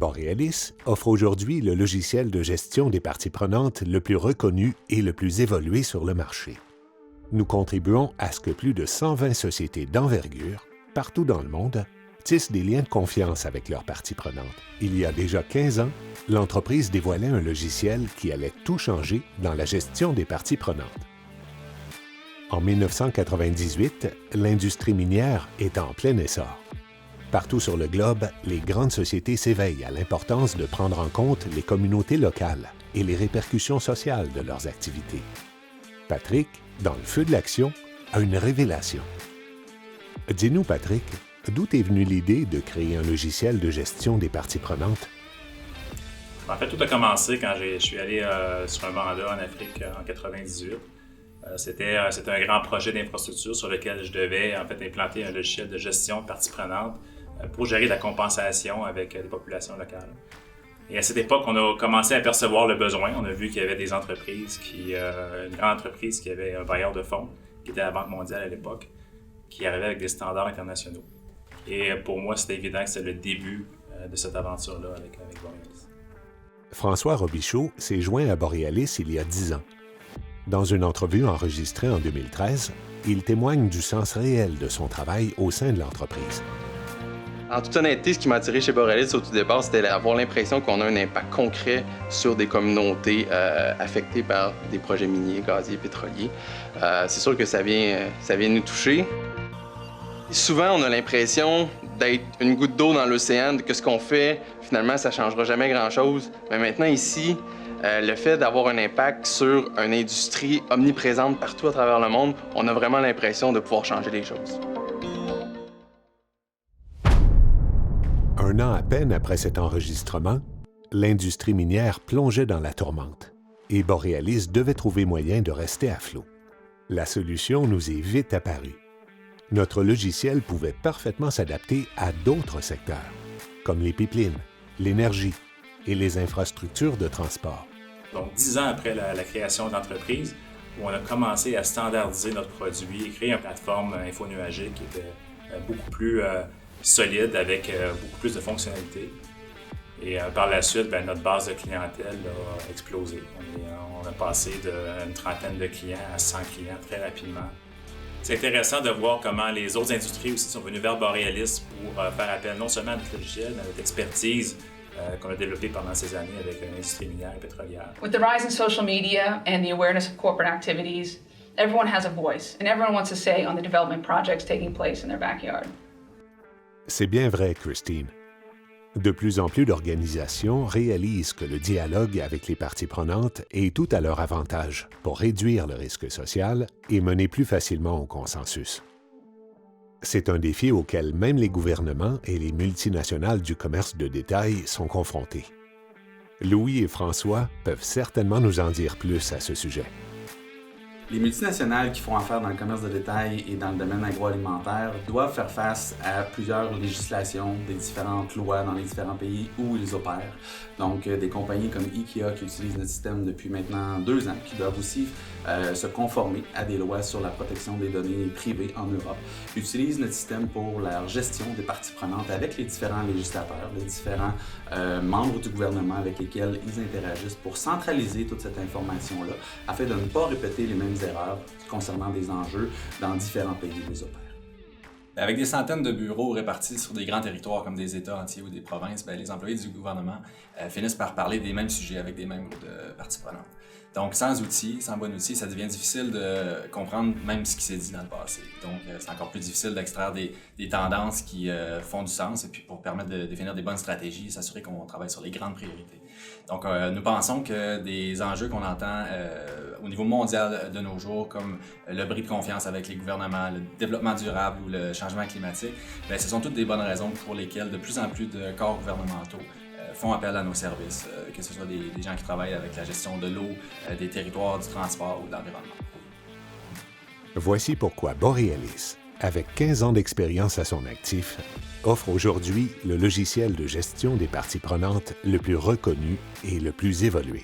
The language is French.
Borealis offre aujourd'hui le logiciel de gestion des parties prenantes le plus reconnu et le plus évolué sur le marché. Nous contribuons à ce que plus de 120 sociétés d'envergure, partout dans le monde, tissent des liens de confiance avec leurs parties prenantes. Il y a déjà 15 ans, l'entreprise dévoilait un logiciel qui allait tout changer dans la gestion des parties prenantes. En 1998, l'industrie minière est en plein essor. Partout sur le globe, les grandes sociétés s'éveillent à l'importance de prendre en compte les communautés locales et les répercussions sociales de leurs activités. Patrick, dans le feu de l'action, a une révélation. Dis-nous, Patrick, d'où est venue l'idée de créer un logiciel de gestion des parties prenantes? En fait, tout a commencé quand je suis allé sur un mandat en Afrique en 1998. C'était un grand projet d'infrastructure sur lequel je devais en fait implanter un logiciel de gestion de parties prenantes pour gérer la compensation avec les populations locales. Et à cette époque, on a commencé à percevoir le besoin. On a vu qu'il y avait des entreprises, une grande entreprise qui avait un bailleur de fonds, qui était la Banque mondiale à l'époque, qui arrivait avec des standards internationaux. Et pour moi, c'était évident que c'était le début de cette aventure-là avec Borealis. François Robichaud s'est joint à Borealis il y a 10 ans. Dans une entrevue enregistrée en 2013, il témoigne du sens réel de son travail au sein de l'entreprise. En toute honnêteté, ce qui m'a attiré chez Borealis au tout départ, c'était d'avoir l'impression qu'on a un impact concret sur des communautés affectées par des projets miniers, gaziers, pétroliers. C'est sûr que ça vient nous toucher. Et souvent, on a l'impression d'être une goutte d'eau dans l'océan, que ce qu'on fait, finalement, ça ne changera jamais grand-chose. Mais maintenant, ici, le fait d'avoir un impact sur une industrie omniprésente partout à travers le monde, on a vraiment l'impression de pouvoir changer les choses. Un an à peine après cet enregistrement, l'industrie minière plongeait dans la tourmente et Borealis devait trouver moyen de rester à flot. La solution nous est vite apparue. Notre logiciel pouvait parfaitement s'adapter à d'autres secteurs, comme les pipelines, l'énergie et les infrastructures de transport. Donc, 10 ans après la création de l'entreprise, où on a commencé à standardiser notre produit et créer une plateforme infonuagique qui était beaucoup plus solide, avec beaucoup plus de fonctionnalités. Et par la suite, notre base de clientèle a explosé. On a passé d'une trentaine de clients à 100 clients très rapidement. C'est intéressant de voir comment les autres industries aussi sont venues vers Borealis pour faire appel non seulement à notre logiciel, mais à notre expertise qu'on a développée pendant ces années avec l'industrie minière et pétrolière. With the rise in social media and the awareness of corporate activities, everyone has a voice and everyone wants a say on the development projects taking place in their backyard. C'est bien vrai, Christine. De plus en plus d'organisations réalisent que le dialogue avec les parties prenantes est tout à leur avantage pour réduire le risque social et mener plus facilement au consensus. C'est un défi auquel même les gouvernements et les multinationales du commerce de détail sont confrontés. Louis et François peuvent certainement nous en dire plus à ce sujet. Les multinationales qui font affaire dans le commerce de détail et dans le domaine agroalimentaire doivent faire face à plusieurs législations des différentes lois dans les différents pays où ils opèrent. Donc, des compagnies comme IKEA qui utilisent notre système depuis maintenant 2 ans, qui doivent aussi se conformer à des lois sur la protection des données privées en Europe, utilisent notre système pour la gestion des parties prenantes avec les différents législateurs, les différents membres du gouvernement avec lesquels ils interagissent pour centraliser toute cette information-là afin de ne pas répéter les mêmes erreurs concernant des enjeux dans différents pays où ils opèrent. Avec des centaines de bureaux répartis sur des grands territoires comme des États entiers ou des provinces, les employés du gouvernement finissent par parler des mêmes sujets avec des mêmes groupes de parties prenantes. Donc sans outils, sans bon outil, ça devient difficile de comprendre même ce qui s'est dit dans le passé. Donc c'est encore plus difficile d'extraire des tendances qui font du sens et puis pour permettre de définir des bonnes stratégies et s'assurer qu'on travaille sur les grandes priorités. Donc nous pensons que des enjeux qu'on entend au niveau mondial de nos jours, comme le bris de confiance avec les gouvernements, le développement durable ou le changement climatique, ce sont toutes des bonnes raisons pour lesquelles de plus en plus de corps gouvernementaux font appel à nos services, que ce soit des gens qui travaillent avec la gestion de l'eau, des territoires, du transport ou de l'environnement. Voici pourquoi Borealis, avec 15 ans d'expérience à son actif, offre aujourd'hui le logiciel de gestion des parties prenantes le plus reconnu et le plus évolué.